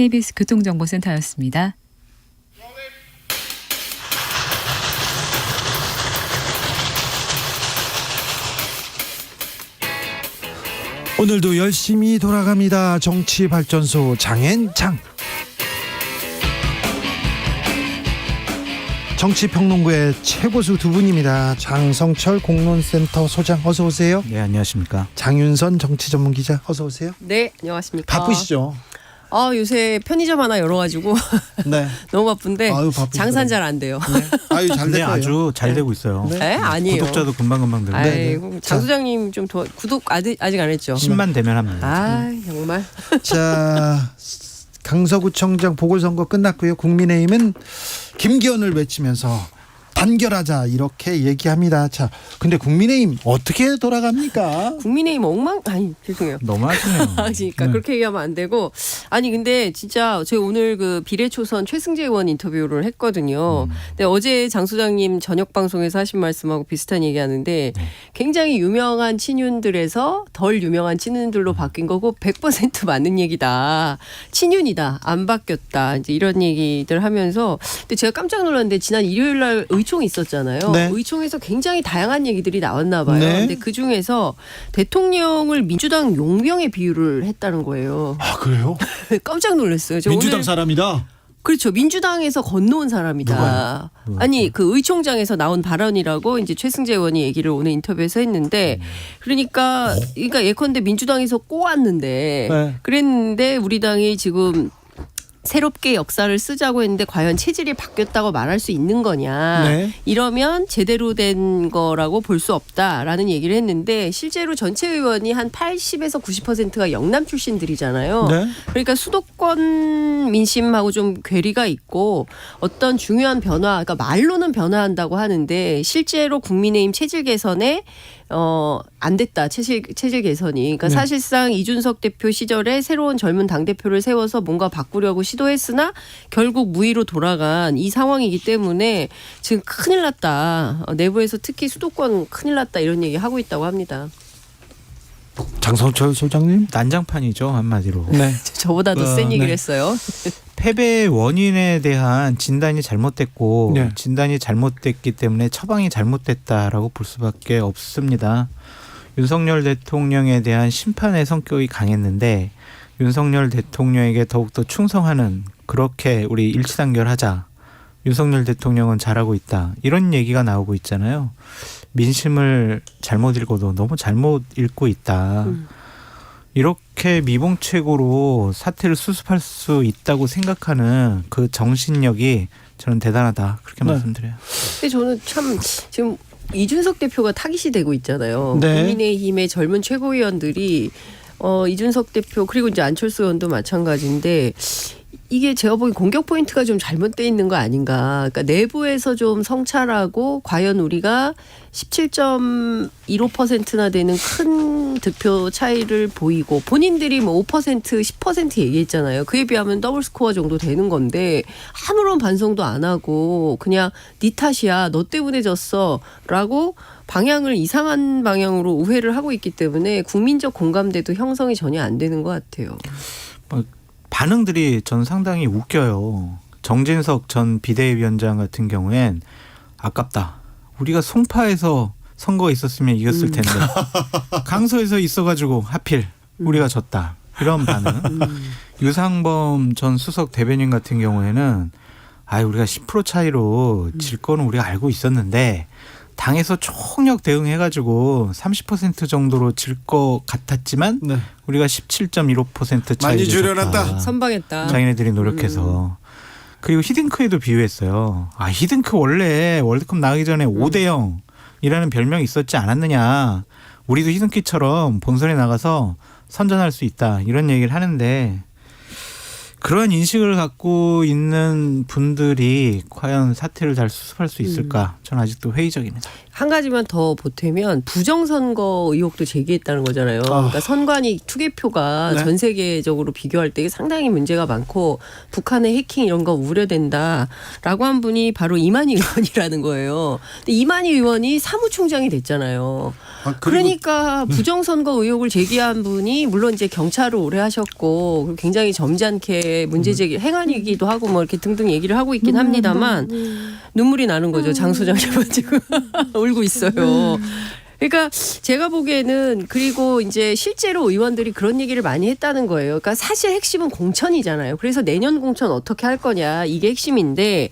KBS 교통정보센터였습니다. 오늘도 열심히 돌아갑니다. 정치발전소 장앤장. 정치평론부의 최고수 두 분입니다. 장성철 공론센터 소장 어서 오세요. 네, 안녕하십니까. 장윤선 정치전문기자 어서 오세요. 네, 안녕하십니까. 바쁘시죠? 요새 편의점 하나 열어가지고 네. 너무 바쁜데 바쁘시더라고요. 장사는 잘 안 돼요. 네. 아유 잘 근데 됐어요. 아주 잘 되고 있어요. 네? 아니에요. 구독자도 금방금방 늘고. 아이고, 장 소장님 좀 구독 아직 안 했죠? 10만 되면 합니다. 아, 정말. 자, 강서구청장 보궐선거 끝났고요. 국민의힘은 김기현을 외치면서 단결하자 이렇게 얘기합니다. 자, 근데 국민의힘 어떻게 돌아갑니까? 국민의힘 죄송해요. 너무하시네요. 그러니까 그렇게 얘기하면 안 되고 근데 진짜 제가 오늘 그 비례초선 최승재 의원 인터뷰를 했거든요. 근데 어제 장 소장님 저녁 방송에서 하신 말씀하고 비슷한 얘기하는데 굉장히 유명한 친윤들에서 덜 유명한 친윤들로 바뀐 거고 100% 맞는 얘기다. 친윤이다. 안 바뀌었다. 이제 이런 얘기들 하면서 근데 제가 깜짝 놀랐는데 지난 일요일 날 의총이 있었잖아요. 네. 의총에서 굉장히 다양한 얘기들이 나왔나 봐요. 네. 근데 그 중에서 대통령을 민주당 용병에 비유를 했다는 거예요. 아, 그래요? 깜짝 놀랐어요. 저 민주당 오늘 사람이다. 그렇죠. 민주당에서 건너온 사람이다. 누가요? 아니 그 의총장에서 나온 발언이라고 이제 최승재 의원이 얘기를 오늘 인터뷰에서 했는데 그러니까 예컨대 민주당에서 꼬았는데 네. 그랬는데 우리 당이 지금 새롭게 역사를 쓰자고 했는데 과연 체질이 바뀌었다고 말할 수 있는 거냐. 네. 이러면 제대로 된 거라고 볼 수 없다라는 얘기를 했는데 실제로 전체 의원이 한 80에서 90%가 영남 출신들이잖아요. 네. 그러니까 수도권 민심하고 좀 괴리가 있고 어떤 중요한 변화, 그러니까 말로는 변화한다고 하는데 실제로 국민의힘 체질 개선에 안 됐다. 체질 개선이. 그러니까 네. 사실상 이준석 대표 시절에 새로운 젊은 당대표를 세워서 뭔가 바꾸려고 시도했으나 결국 무의로 돌아간 이 상황이기 때문에 지금 큰일 났다. 내부에서 특히 수도권 큰일 났다. 이런 얘기 하고 있다고 합니다. 장성철 소장님. 난장판이죠, 한마디로. 네. 저보다 더 센 얘기를 네. 했어요. 패배의 원인에 대한 진단이 잘못됐고 네. 진단이 잘못됐기 때문에 처방이 잘못됐다라고 볼 수밖에 없습니다. 윤석열 대통령에 대한 심판의 성격이 강했는데 윤석열 대통령에게 더욱더 충성하는 그렇게 우리 일치단결하자. 윤석열 대통령은 잘하고 있다. 이런 얘기가 나오고 있잖아요. 민심을 잘못 읽어도 너무 잘못 읽고 있다. 이렇게 미봉책으로 사태를 수습할 수 있다고 생각하는 그 정신력이 저는 대단하다. 그렇게 네. 말씀드려요. 근데 저는 참 지금 이준석 대표가 타깃이 되고 있잖아요. 네. 국민의힘의 젊은 최고위원들이 이준석 대표 그리고 이제 안철수 의원도 마찬가지인데 이게 제가 보기엔 공격 포인트가 좀 잘못돼 있는 거 아닌가. 그러니까 내부에서 좀 성찰하고 과연 우리가 17.15%나 되는 큰 득표 차이를 보이고 본인들이 뭐 5%, 10% 얘기했잖아요. 그에 비하면 더블 스코어 정도 되는 건데 아무런 반성도 안 하고 그냥 네 탓이야. 너 때문에 졌어. 라고 방향을 이상한 방향으로 우회를 하고 있기 때문에 국민적 공감대도 형성이 전혀 안 되는 것 같아요. 반응들이 전 상당히 웃겨요. 정진석 전 비대위원장 같은 경우엔 아깝다. 우리가 송파에서 선거가 있었으면 이겼을 텐데 강서에서 있어가지고 하필 우리가 졌다. 이런 반응. 유상범 전 수석 대변인 같은 경우에는 우리가 10% 차이로 질 거는 우리가 알고 있었는데 당에서 총력 대응해가지고 30% 정도로 질 것 같았지만 네. 우리가 17.15% 차이로 많이 줄여놨다. 선방했다. 자기네들이 노력해서. 그리고 히딩크에도 비유했어요. 히딩크 원래 월드컵 나가기 전에 5대 0이라는 별명이 있었지 않았느냐. 우리도 히딩크처럼 본선에 나가서 선전할 수 있다. 이런 얘기를 하는데 그런 인식을 갖고 있는 분들이 과연 사태를 잘 수습할 수 있을까? 저는 아직도 회의적입니다. 한 가지만 더 보태면 부정선거 의혹도 제기했다는 거잖아요. 그러니까 선관위 투개표가 네. 전 세계적으로 비교할 때 상당히 문제가 많고 북한의 해킹 이런 거 우려된다라고 한 분이 바로 이만희 의원이라는 거예요. 근데 이만희 의원이 사무총장이 됐잖아요. 그러니까 부정선거 의혹을 제기한 분이 물론 이제 경찰을 오래 하셨고 그리고 굉장히 점잖게 문제 제기 행안이기도 하고 뭐 이렇게 등등 얘기를 하고 있긴 합니다만 눈물이 나는 거죠. 장 소장님은 지금 울고 있어요. 그러니까 제가 보기에는 그리고 이제 실제로 의원들이 그런 얘기를 많이 했다는 거예요. 그러니까 사실 핵심은 공천이잖아요. 그래서 내년 공천 어떻게 할 거냐 이게 핵심인데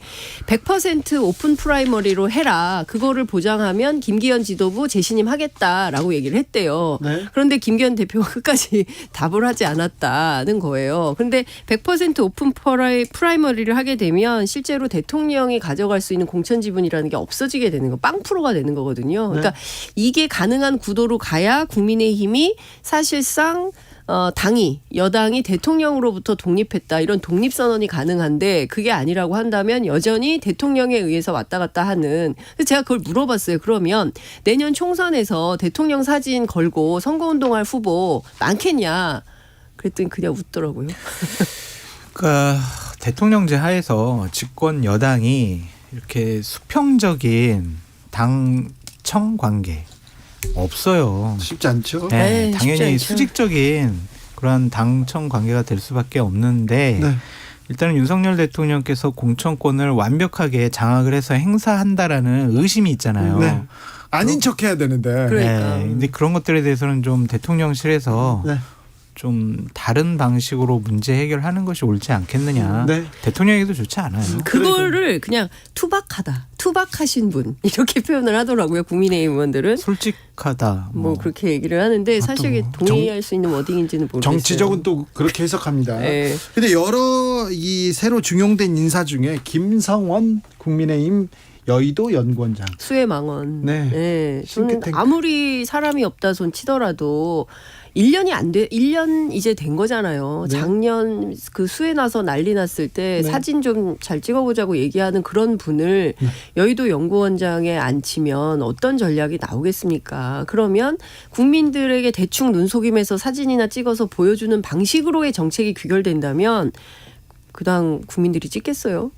100% 오픈 프라이머리로 해라. 그거를 보장하면 김기현 지도부 재신임 하겠다라고 얘기를 했대요. 네. 그런데 김기현 대표가 끝까지 답을 하지 않았다는 거예요. 그런데 100% 오픈 프라이머리를 하게 되면 실제로 대통령이 가져갈 수 있는 공천 지분이라는 게 없어지게 되는 거, 0%가 되는 거거든요. 그러니까 이게 가능한 구도로 가야 국민의힘이 사실상 당이 여당이 대통령으로부터 독립했다 이런 독립선언이 가능한데 그게 아니라고 한다면 여전히 대통령에 의해서 왔다 갔다 하는. 그래서 제가 그걸 물어봤어요. 그러면 내년 총선에서 대통령 사진 걸고 선거운동할 후보 많겠냐. 그랬더니 그냥 웃더라고요. 그러니까 대통령제 하에서 집권 여당이 이렇게 수평적인 당청 관계 없어요. 쉽지 않죠. 네, 쉽지 당연히 않죠. 수직적인 그런 당청 관계가 될 수밖에 없는데 네. 일단은 윤석열 대통령께서 공천권을 완벽하게 장악을 해서 행사한다라는 의심이 있잖아요. 네. 아닌 척 해야 되는데. 그러니까. 네, 근데 그런 것들에 대해서는 좀 대통령실에서 네. 좀 다른 방식으로 문제 해결하는 것이 옳지 않겠느냐. 네. 대통령에게도 좋지 않아요. 그거를 그냥 투박하다. 투박하신 분 이렇게 표현을 하더라고요. 국민의힘 의원들은. 솔직하다. 뭐 그렇게 얘기를 하는데 사실 이게 또 동의할 수 있는 워딩인지는 모르겠어요. 정치적은 또 그렇게 해석합니다. 네. 근데 여러 이 새로 중용된 인사 중에 김성원 국민의힘 여의도 연구원장. 수혜망원. 네. 네. 저는 싱크탱크. 아무리 사람이 없다 손 치더라도 1년이 안 돼. 1년 이제 된 거잖아요. 네. 작년 그 수해 나서 난리 났을 때 네. 사진 좀 잘 찍어보자고 얘기하는 그런 분을 여의도 연구원장에 앉히면 어떤 전략이 나오겠습니까? 그러면 국민들에게 대충 눈속임해서 사진이나 찍어서 보여주는 방식으로의 정책이 귀결된다면 그당 국민들이 찍겠어요?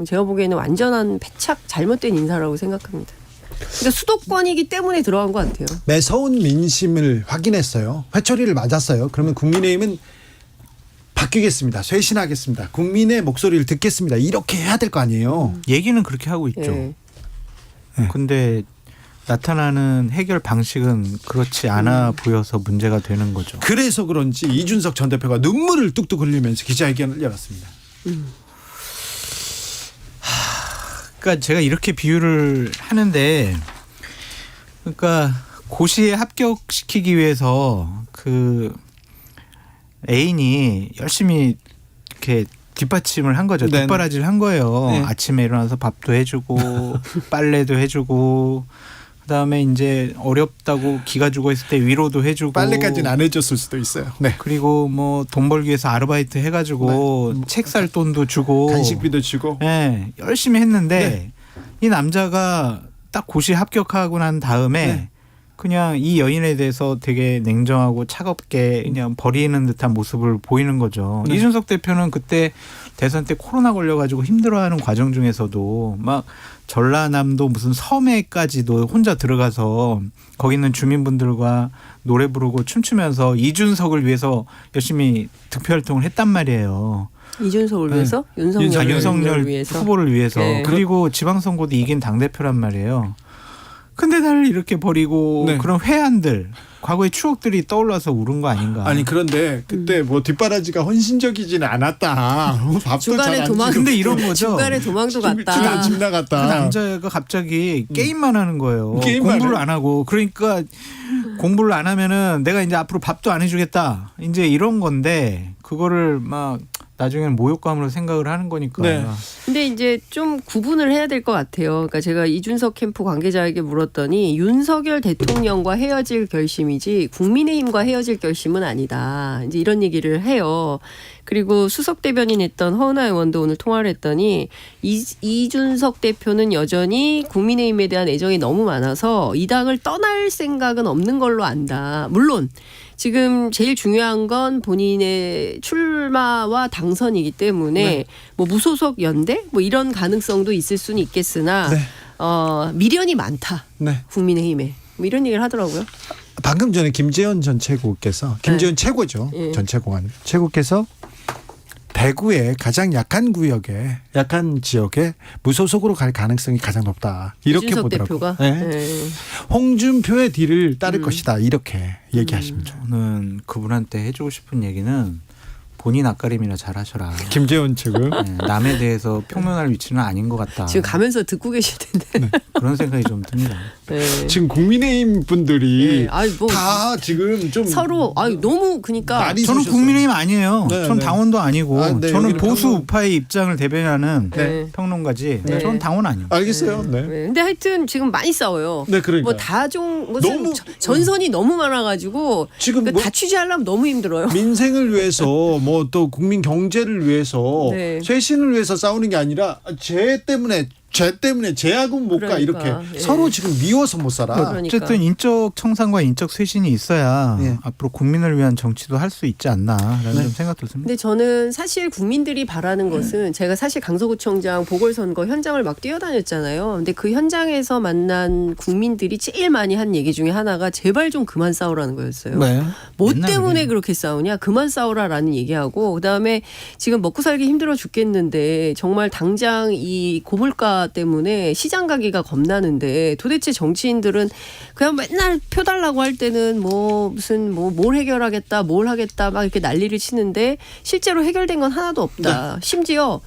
제가 보기에는 완전한 패착 잘못된 인사라고 생각합니다. 그러니까 수도권이기 때문에 들어간 것 같아요. 매서운 민심을 확인했어요. 회초리를 맞았어요. 그러면 국민의힘은 바뀌겠습니다. 쇄신하겠습니다. 국민의 목소리를 듣겠습니다. 이렇게 해야 될 거 아니에요. 얘기는 그렇게 하고 있죠. 예. 근데 나타나는 해결 방식은 그렇지 않아 보여서 문제가 되는 거죠. 그래서 그런지 이준석 전 대표가 눈물을 뚝뚝 흘리면서 기자회견을 열었습니다. 그러니까 제가 이렇게 비유를 하는데, 그러니까 고시에 합격시키기 위해서 그 애인이 열심히 이렇게 뒷받침을 한 거죠. 네. 뒷바라지를 한 거예요. 네. 아침에 일어나서 밥도 해주고 빨래도 해주고 그다음에 이제 어렵다고 기가 죽어 있을 때 위로도 해주고 빨래까지는 안 해줬을 수도 있어요. 네. 그리고 뭐 돈 벌기 위해서 아르바이트 해가지고 책 살 돈도 주고 간식비도 주고. 네, 열심히 했는데 네. 이 남자가 딱 고시 합격하고 난 다음에 네. 그냥 이 여인에 대해서 되게 냉정하고 차갑게 그냥 버리는 듯한 모습을 보이는 거죠. 네. 이준석 대표는 그때 대선 때 코로나 걸려가지고 힘들어하는 과정 중에서도 막 전라남도 무슨 섬에까지도 혼자 들어가서 거기 있는 주민분들과 노래 부르고 춤추면서 이준석을 위해서 열심히 득표활동을 했단 말이에요. 이준석을 네. 위해서? 윤석열 위해서? 후보를 위해서. 네. 그리고 지방선거도 이긴 당대표란 말이에요. 근데 나를 이렇게 버리고 네. 그런 회한들, 과거의 추억들이 떠올라서 울은 거 아닌가. 아니 그런데 그때 뭐 뒷바라지가 헌신적이지는 않았다. 밥도 중간에 잘안 도망. 근데 이런 거죠. 중간에 도망도 중간에 갔다. 집 그 나갔다. 남자가 갑자기 게임만 하는 거예요. 게임만 공부를 해? 안 하고. 그러니까 공부를 안 하면은 내가 이제 앞으로 밥도 안 해주겠다. 이제 이런 건데 그거를 막 나중에는 모욕감으로 생각을 하는 거니까. 네. 근데 이제 좀 구분을 해야 될 것 같아요. 그러니까 제가 이준석 캠프 관계자에게 물었더니 윤석열 대통령과 헤어질 결심이지 국민의힘과 헤어질 결심은 아니다. 이제 이런 얘기를 해요. 그리고 수석 대변인했던 허은하 의원도 오늘 통화를 했더니 이준석 대표는 여전히 국민의힘에 대한 애정이 너무 많아서 이 당을 떠날 생각은 없는 걸로 안다. 물론 지금 제일 중요한 건 본인의 출마와 당선이기 때문에 네. 뭐 무소속 연대 뭐 이런 가능성도 있을 수는 있겠으나 네. 미련이 많다. 네. 국민의힘에 뭐 이런 얘기를 하더라고요. 방금 전에 김재현 전 최고께서 김재현 최고죠. 예. 전 최고께서 대구의 가장 약한 구역에 약한 지역에 무소속으로 갈 가능성이 가장 높다. 이렇게 이준석 보더라고요. 대표가. 네. 네. 홍준표의 뒤를 따를 것이다. 이렇게 얘기하십니다. 저는 그분한테 해주고 싶은 얘기는 본인 앞가림이나 잘하셔라. 김재현 최고. 네, 남에 대해서 평론할 위치는 아닌 것 같다. 지금 가면서 듣고 계실 텐데. 그런 생각이 좀 듭니다. 네. 지금 국민의힘 분들이 네. 아니, 뭐 다 지금 좀 서로 너무 그러니까 많이 저는 쓰셨어요. 국민의힘 아니에요. 네, 전 네. 당원도 아니고 아, 네, 저는 여기는 보수 평론- 우파의 입장을 대변하는 네. 평론가지. 네. 저는 당원 아니에요. 알겠어요. 네. 네. 근데 하여튼 지금 많이 싸워요. 네, 그러니까. 뭐 다종 너무- 전선이 너무 많아가지고 지금 그러니까 뭐- 다 취재하려면 너무 힘들어요. 민생을 위해서 뭐 또 국민 경제를 위해서 네. 쇄신을 위해서 싸우는 게 아니라 쟤 때문에 쟤하고는 못 가 그러니까, 이렇게 예. 서로 지금 미워서 못 살아. 그러니까. 어쨌든 인적 청산과 인적 쇄신이 있어야 예. 앞으로 국민을 위한 정치도 할 수 있지 않나라는 네. 좀 생각 들습니다. 근데 저는 사실 국민들이 바라는 것은 제가 사실 강서구청장 보궐선거 현장을 막 뛰어다녔잖아요. 근데 그 현장에서 만난 국민들이 제일 많이 한 얘기 중에 하나가 제발 좀 그만 싸우라는 거였어요. 네. 뭐 맨날 때문에 그래요. 그렇게 싸우냐? 그만 싸우라라는 얘기하고 그다음에 지금 먹고 살기 힘들어 죽겠는데 정말 당장 이 고물가 때문에 시장 가기가 겁나는데 도대체 정치인들은 그냥 맨날 표 달라고 할 때는 뭐 무슨 뭐 뭘 해결하겠다 뭘 하겠다 막 이렇게 난리를 치는데 실제로 해결된 건 하나도 없다. 심지어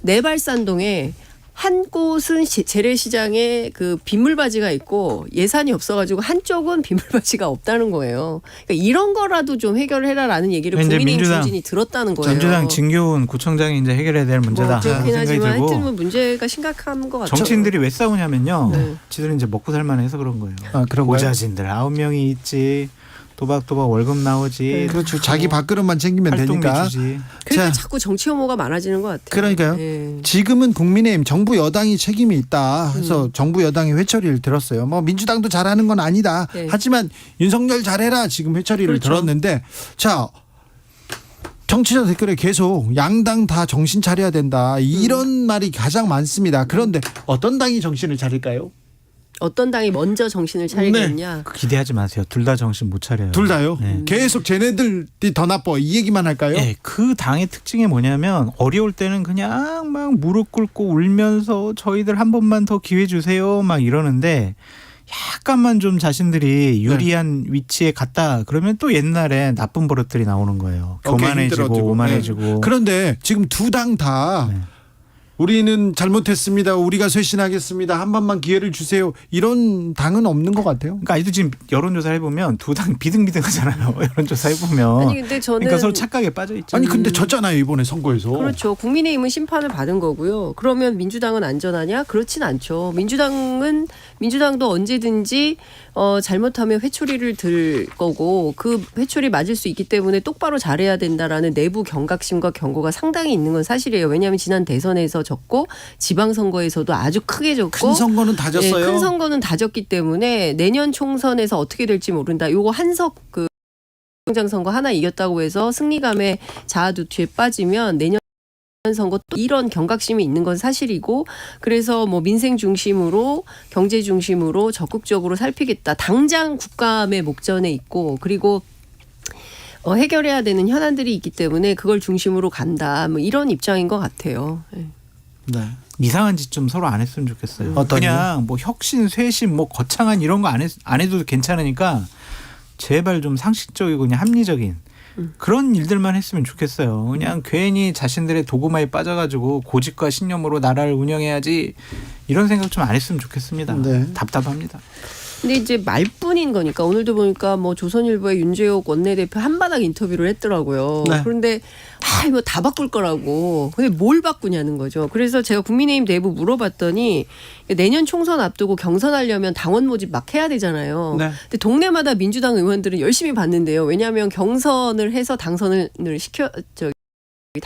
내발산동에 한 곳은 재래시장에 그 빗물바지가 있고 예산이 없어가지고 한쪽은 빗물바지가 없다는 거예요. 그러니까 이런 거라도 좀 해결해라라는 얘기를 이제 국민의힘 민주당- 중진이 들었다는 거예요. 민주당 진교훈 구청장이 이제 해결해야 될 문제다. 뭐 그렇긴 생각이 하지만 하여튼 들고 뭐 문제가 심각한 것 같아요. 정치인들이 왜 싸우냐면요. 네. 지들은 이제 먹고 살만해서 그런 거예요. 아, 그런 거예요? 고자진들 9명이 있지. 도박도박 월급 나오지. 그렇죠. 자기 밥그릇만 챙기면 활동비 되니까. 주지. 그러니까 자. 자꾸 정치 혐오가 많아지는 것 같아요. 그러니까요. 네. 지금은 국민의힘 정부 여당이 책임이 있다 해서 정부 여당이 회초리를 들었어요. 뭐 민주당도 잘하는 건 아니다. 네. 하지만 윤석열 잘해라 지금 회초리를 그렇죠. 들었는데 자 정치자 댓글에 계속 양당 다 정신 차려야 된다 이런 말이 가장 많습니다. 그런데 어떤 당이 정신을 차릴까요? 어떤 당이 먼저 정신을 차리겠냐. 기대하지 마세요. 둘 다 정신 못 차려요. 둘 다요? 네. 계속 쟤네들이 더 나빠 이 얘기만 할까요? 네, 그 당의 특징이 뭐냐면 어려울 때는 그냥 막 무릎 꿇고 울면서 저희들 한 번만 더 기회 주세요 막 이러는데 약간만 좀 자신들이 유리한 위치에 갔다 그러면 또 옛날에 나쁜 버릇들이 나오는 거예요. 어깨 교만해지고 힘들어지고. 오만해지고. 그런데 지금 두 당 다 네. 우리는 잘못했습니다. 우리가 쇄신하겠습니다. 한 번만 기회를 주세요. 이런 당은 없는 것 같아요. 그러니까 아직도 지금 여론조사 해보면 두 당 비등비등하잖아요. 여론조사 해보면. 아니 근데 저는 그러니까 서로 착각에 빠져 있죠. 아니 근데 졌잖아요 이번에 선거에서. 그렇죠. 국민의힘은 심판을 받은 거고요. 그러면 민주당은 안전하냐? 그렇진 않죠. 민주당도 언제든지 잘못하면 회초리를 들 거고 그 회초리 맞을 수 있기 때문에 똑바로 잘해야 된다라는 내부 경각심과 경고가 상당히 있는 건 사실이에요. 왜냐하면 지난 대선에서 졌고 지방선거에서도 아주 크게 졌고 큰 선거는 다 졌어요. 큰 선거는 다 졌기 때문에 내년 총선에서 어떻게 될지 모른다. 요거 한석 그 총장 선거 하나 이겼다고 해서 승리감에 자아두투에 빠지면 내년 선거 또 이런 경각심이 있는 건 사실이고 그래서 뭐 민생 중심으로 경제 중심으로 적극적으로 살피겠다. 당장 국감의 목전에 있고 그리고 해결해야 되는 현안들이 있기 때문에 그걸 중심으로 간다. 뭐 이런 입장인 것 같아요. 네. 네. 이상한 짓 좀 서로 안 했으면 좋겠어요. 어떤요? 그냥 뭐 혁신, 쇄신, 뭐 거창한 이런 거 안 해도 괜찮으니까 제발 좀 상식적이고 그냥 합리적인 그런 일들만 했으면 좋겠어요. 그냥 괜히 자신들의 도구마에 빠져가지고 고집과 신념으로 나라를 운영해야지 이런 생각 좀 안 했으면 좋겠습니다. 네. 답답합니다. 근데 이제 말뿐인 거니까 오늘도 보니까 뭐 조선일보의 윤재옥 원내대표 한바닥 인터뷰를 했더라고요. 네. 그런데 이거 다 바꿀 거라고. 근데 뭘 바꾸냐는 거죠. 그래서 제가 국민의힘 내부 물어봤더니 내년 총선 앞두고 경선하려면 당원 모집 막 해야 되잖아요. 네. 근데 동네마다 민주당 의원들은 열심히 받는데요. 왜냐하면 경선을 해서 당선을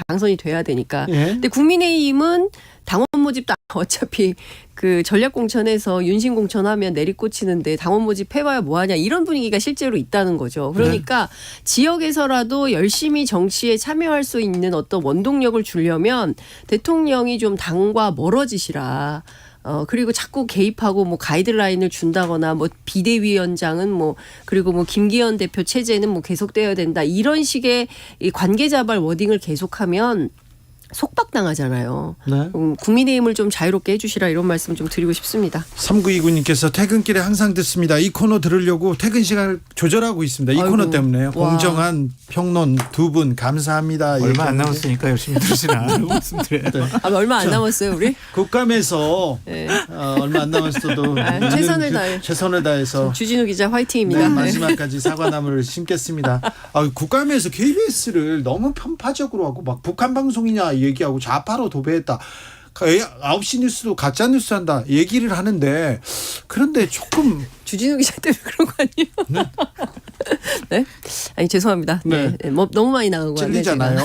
당선이 돼야 되니까. 예. 근데 국민의힘은 당원 모집도 어차피 그 전략공천에서 윤심공천하면 내리꽂히는데 당원 모집해봐야 뭐하냐 이런 분위기가 실제로 있다는 거죠. 그러니까 지역에서라도 열심히 정치에 참여할 수 있는 어떤 원동력을 주려면 대통령이 좀 당과 멀어지시라. 그리고 자꾸 개입하고 뭐 가이드라인을 준다거나 뭐 비대위원장은 뭐 그리고 뭐 김기현 대표 체제는 뭐 계속되어야 된다. 이런 식의 이 관계자발 워딩을 계속하면 속박당하잖아요. 네. 국민의힘을 좀 자유롭게 해주시라 이런 말씀 좀 드리고 싶습니다. 3929님께서 퇴근길에 항상 듣습니다. 이 코너 들으려고 퇴근 시간을 조절하고 있습니다. 이 아이고. 코너 때문에요. 와. 공정한 평론 두 분 감사합니다. 얼마 안 얘기하는데 남았으니까 열심히 들으시라 말씀드려요. 얼마 안 남았어요, 우리? 국감에서 네. 얼마 안 남았어도 최선을 다해. 최선을 다해서 주진우 기자 화이팅입니다. 네, 네. 마지막까지 사과나무를 심겠습니다. 국감에서 KBS를 너무 편파적으로 하고 막 북한 방송이냐 얘기하고 좌파로 도배했다. 9시 뉴스도 가짜 뉴스 한다 얘기를 하는데 그런데 조금 주진우 기자 때문에 그런 거 아니에요? 네? 아니 죄송합니다. 네. 네. 뭐 너무 많이 나간 거 같네요. 찔리잖아요.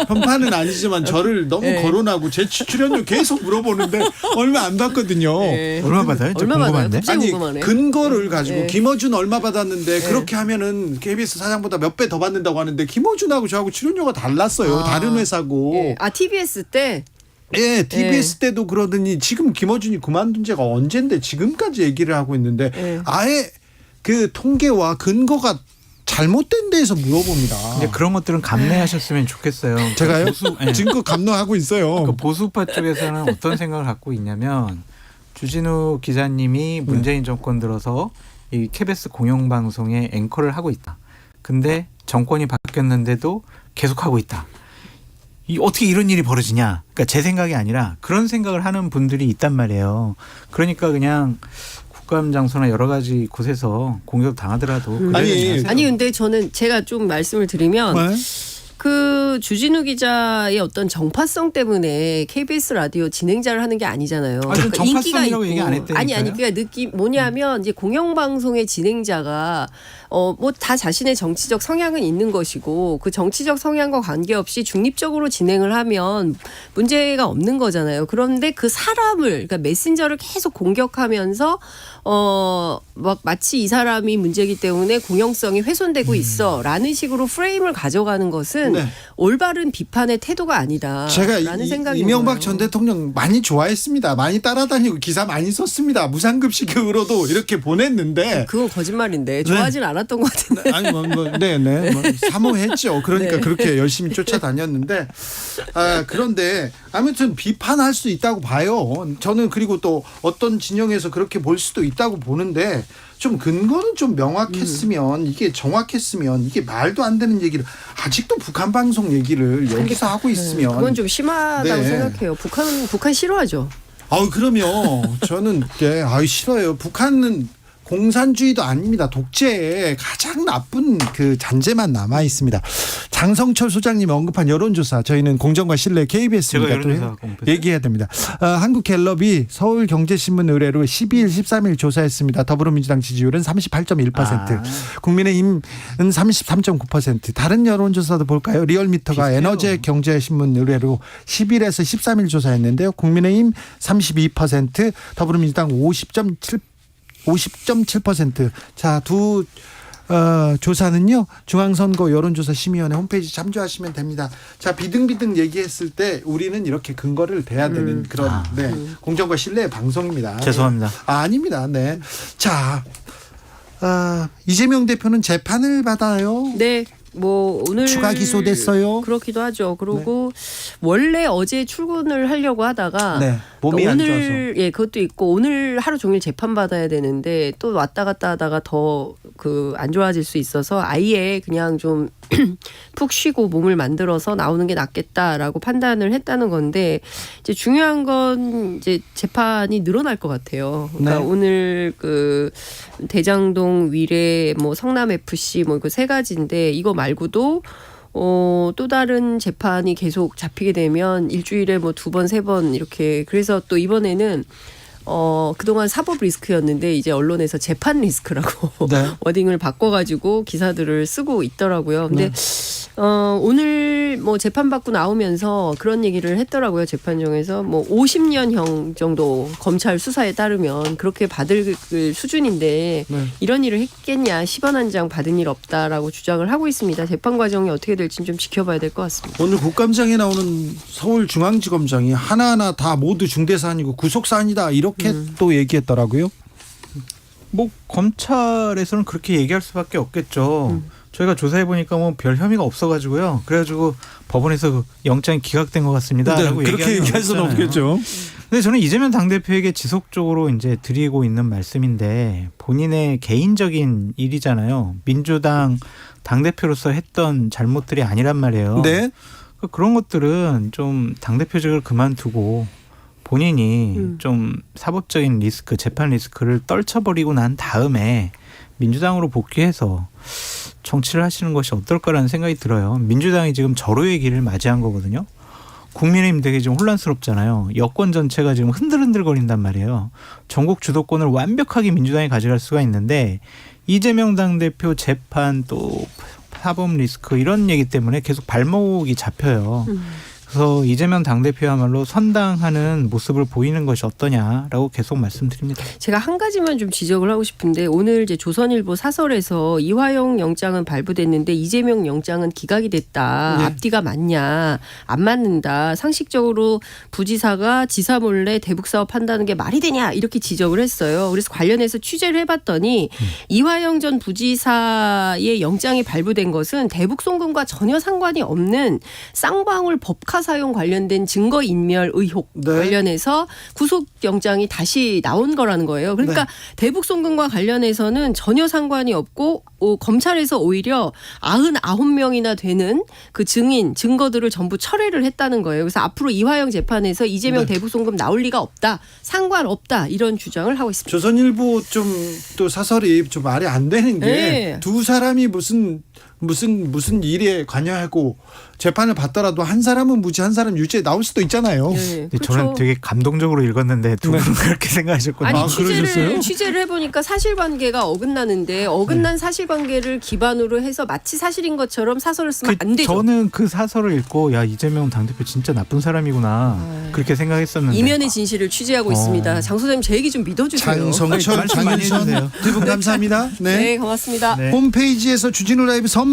편파는 아니지만 저를 너무 네. 거론하고 제 출연료 계속 물어보는데 얼마 안 받거든요. 네. 얼마 받아요? 저 얼마 받아요? 궁금한데. 갑자기 아니 궁금하네. 근거를 가지고 네. 김어준 얼마 받았는데 그렇게 하면은 KBS 사장보다 몇 배 더 받는다고 하는데 김어준하고 저하고 출연료가 달랐어요. 다른 회사고. 예. TBS 때 예, TBS 때도 그러더니 지금 김어준이 그만둔 지가 언젠데 지금까지 얘기를 하고 있는데 예. 아예 그 통계와 근거가 잘못된 데에서 물어봅니다. 이제 그런 것들은 감내하셨으면 좋겠어요. 제가요? 보수, 예. 증거 감노하고 있어요. 그 보수파 쪽에서는 어떤 생각을 갖고 있냐면 주진우 기자님이 문재인 정권 들어서 이 KBS 공영방송의 앵커를 하고 있다. 근데 정권이 바뀌었는데도 계속하고 있다. 어떻게 이런 일이 벌어지냐. 그러니까 제 생각이 아니라 그런 생각을 하는 분들이 있단 말이에요. 그러니까 그냥 국감 장소나 여러 가지 곳에서 공격 당하더라도 아니, 근데 저는 제가 좀 말씀을 드리면 네? 그 주진우 기자의 어떤 정파성 때문에 KBS 라디오 진행자를 하는 게 아니잖아요. 아, 전 그러니까 정파성이라고 얘기 안 했다니까요. 아니 그러니까 느낌 뭐냐면 이제 공영방송의 진행자가 뭐 다 자신의 정치적 성향은 있는 것이고 그 정치적 성향과 관계없이 중립적으로 진행을 하면 문제가 없는 거잖아요. 그런데 그 사람을 그러니까 메신저를 계속 공격하면서 막 마치 이 사람이 문제이기 때문에 공영성이 훼손되고 있어라는 식으로 프레임을 가져가는 것은 네. 올바른 비판의 태도가 아니다라는 제가 생각이 이명박 전 대통령 많이 좋아했습니다. 많이 따라다니고 기사 많이 썼습니다. 무상급식으로도 이렇게 보냈는데 그건 거짓말인데 좋아하진 않았던 것 같은데. 아니 네네 사모했죠. 그러니까 네. 그렇게 열심히 쫓아다녔는데 그런데 아무튼 비판할 수 있다고 봐요. 저는 그리고 또 어떤 진영에서 그렇게 볼 수도 있다고 보는데 좀 근거는 좀 명확했으면 이게 정확했으면 이게 말도 안 되는 얘기를 아직도 북한 방송 얘기를 여기서 하고 있으면 그건 좀 심하다고 네. 생각해요. 북한 싫어하죠. 그러면 저는 싫어요. 북한은 공산주의도 아닙니다. 독재의 가장 나쁜 그 잔재만 남아 있습니다. 장성철 소장님이 언급한 여론조사 저희는 공정과 신뢰 KBS니까 제가 또 여론조사 공부했어요. 얘기해야 됩니다. 한국갤럽이 서울경제신문 의뢰로 12일, 13일 조사했습니다. 더불어민주당 지지율은 38.1%, 국민의힘은 33.9%. 다른 여론조사도 볼까요? 리얼미터가 비슷해요. 에너지경제신문 의뢰로 10일에서 13일 조사했는데요. 국민의힘 32%, 더불어민주당 50.7%. 자, 두 조사는요. 중앙선거 여론조사심의위원회 홈페이지 참조하시면 됩니다. 자, 비등비등 얘기했을 때 우리는 이렇게 근거를 대야 되는 그런 공정과 신뢰의 방송입니다. 죄송합니다. 아닙니다. 네. 자, 이재명 대표는 재판을 받아요. 네. 뭐 오늘 추가 기소됐어요. 그렇기도 하죠. 그리고 원래 어제 출근을 하려고 하다가 네, 몸이 안 좋아서. 오늘 그것도 있고 오늘 하루 종일 재판 받아야 되는데 또 왔다 갔다 하다가 더 안 좋아질 수 있어서 아예 그냥 좀 푹 쉬고 몸을 만들어서 나오는 게 낫겠다라고 판단을 했다는 건데 이제 중요한 건 이제 재판이 늘어날 것 같아요. 그러니까 네. 오늘 그 대장동 위례 뭐 성남 FC 뭐 그 세 가지인데 이거 말고도 또 다른 재판이 계속 잡히게 되면 일주일에 뭐 2번, 3번 이렇게 그래서 또 이번에는 그동안 사법 리스크였는데 이제 언론에서 재판 리스크라고 네. 워딩을 바꿔가지고 기사들을 쓰고 있더라고요. 근데 오늘 뭐 재판 받고 나오면서 그런 얘기를 했더라고요. 재판정에서 뭐 50년형 정도 검찰 수사에 따르면 그렇게 받을 수준인데 네. 이런 일을 했겠냐. 10원 한 장 받은 일 없다라고 주장을 하고 있습니다. 재판 과정이 어떻게 될지 좀 지켜봐야 될 것 같습니다. 오늘 국감장에 나오는 서울중앙지검장이 하나하나 다 모두 중대사안이고 구속사안이다 이렇게 또 얘기했더라고요. 뭐 검찰에서는 그렇게 얘기할 수밖에 없겠죠. 저희가 조사해 보니까 뭐 별 혐의가 없어가지고요. 그래가지고 법원에서 그 영장이 기각된 것 같습니다. 라고 그렇게 얘기할 수는 없겠죠. 근데 저는 이재명 당대표에게 지속적으로 이제 드리고 있는 말씀인데 본인의 개인적인 일이잖아요. 민주당 당대표로서 했던 잘못들이 아니란 말이에요. 네. 그런 것들은 좀 당대표직을 그만두고 본인이 좀 사법적인 리스크, 재판 리스크를 떨쳐버리고 난 다음에 민주당으로 복귀해서 정치를 하시는 것이 어떨까라는 생각이 들어요. 민주당이 지금 절호의 길을 맞이한 거거든요. 국민의힘 되게 지금 혼란스럽잖아요. 여권 전체가 지금 흔들흔들거린단 말이에요. 전국 주도권을 완벽하게 민주당이 가져갈 수가 있는데 이재명 당대표 재판 또 사법 리스크 이런 얘기 때문에 계속 발목이 잡혀요. 그래서 이재명 당대표야말로 선당하는 모습을 보이는 것이 어떠냐라고 계속 말씀드립니다. 제가 한 가지만 좀 지적을 하고 싶은데 오늘 이제 조선일보 사설에서 이화영 영장은 발부됐는데 이재명 영장은 기각이 됐다. 네. 앞뒤가 맞냐. 안 맞는다. 상식적으로 부지사가 지사 몰래 대북 사업 한다는 게 말이 되냐. 이렇게 지적을 했어요. 그래서 관련해서 취재를 해봤더니 이화영 전 부지사의 영장이 발부된 것은 대북 송금과 전혀 상관이 없는 쌍방울 법카 사용 관련된 증거인멸 의혹 네. 관련해서 구속영장이 다시 나온 거라는 거예요. 그러니까 네. 대북 송금과 관련해서는 전혀 상관이 없고 검찰에서 오히려 99명이나 되는 그 증인, 증거들을 전부 철회를 했다는 거예요. 그래서 앞으로 이화영 재판에서 이재명 네. 대북 송금 나올 리가 없다. 상관없다. 이런 주장을 하고 있습니다. 조선일보 좀 또 사설이 좀 말이 안 되는 게 네. 두 사람이 무슨 일에 관여하고 재판을 받더라도 한 사람은 무죄 한 사람은 유죄 나올 수도 있잖아요. 네, 근데 저는 되게 감동적으로 읽었는데 두 분은 그렇게 생각하셨거든요. 아니 그러셨어요? 취재를 해보니까 사실관계가 어긋나는데 어긋난 사실관계를 기반으로 해서 마치 사실인 것처럼 사설을 쓰면 안 되죠. 저는 그 사설을 읽고 야 이재명 당대표 진짜 나쁜 사람이구나 그렇게 생각했었는데 이면의 진실을 취재하고 있습니다. 장 소장님 제 얘기 좀 믿어주세요. 장성철, 말씀 많이 장윤선 해주세요. 두 분 감사합니다. 네. 네, 고맙습니다. 네. 홈페이지에서 주진우 라이브 선물